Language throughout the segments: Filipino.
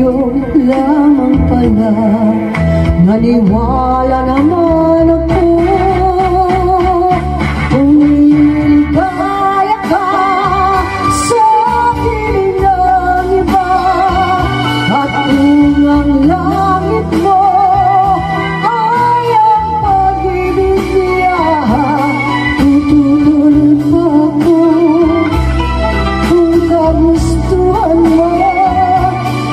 kayo lamang pala. Naniwala naman ako kung niligaya ka sa piling ng iba. At kung ang langit mo ay ang pag-ibig niya, tutuloy pa ako kung kagustuhan mo.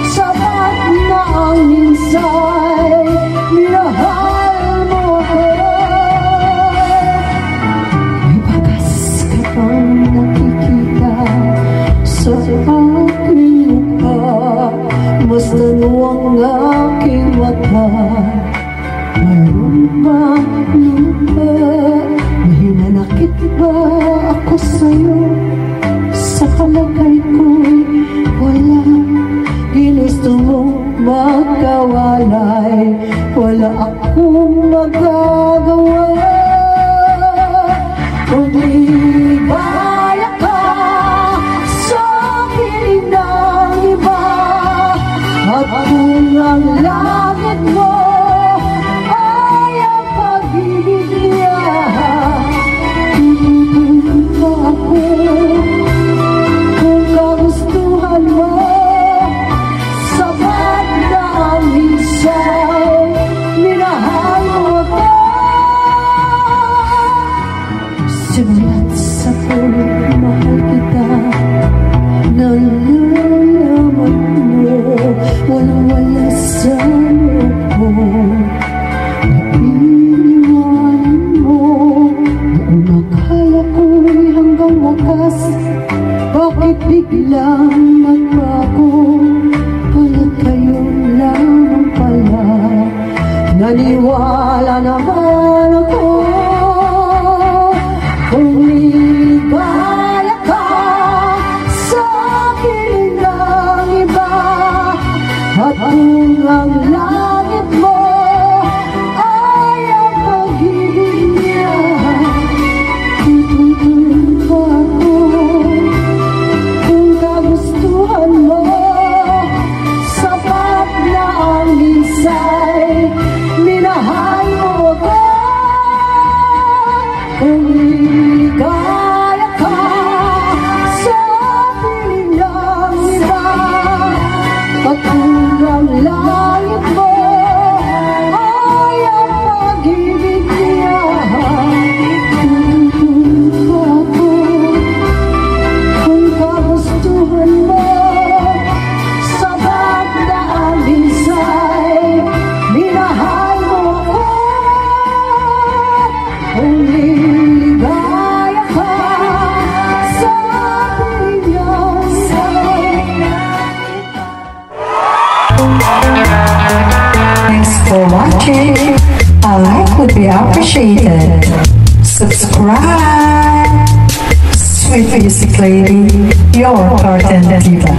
Sapat na ang minsay minahal mo ako. May bakas ka bang nakikita sa aking mukha? Mas nanuwang aking mata. Mayroon bang lupa? May nanakit ba ako sa'yo? Sa palagay ko'y wala. Ginusto mo magkawalay, wala akong magagawa. Kung ligaya ka sa piling ng iba, at kung ang langit mo ay ang pag-ibig niya, tututuloy pa ako kung kagustuhan mo. Sapat na ang minsay minahal mo ako. Simulat sa pulit mahal kita, nalalaman mo, walang-wala sa loob ko. Iniwanan mo, noong akala ko'y hanggang wakas, bakit biglang nagbago? Pala't kayo lamang pala. Naniwala naman ako kung ligaya ka sa piling ng iba. At kung ang langit mo ay ang pag-ibig niya, tutuloy pa ako kung kagustuhan mo. Sapat na ang minsay minahal mo ako. Kung ligaya ka sa piling ng iba, at kung ang langit mo ay ang pag-ibig niya, tutuloy pa ako kung kagustuhan mo. Sapat na ang minsay minahal mo ako. Kung ligaya ka sa piling ng iba. Thanks for watching. A like would be appreciated. Subscribe. Sweet Music Lady, your Cartoon Diva.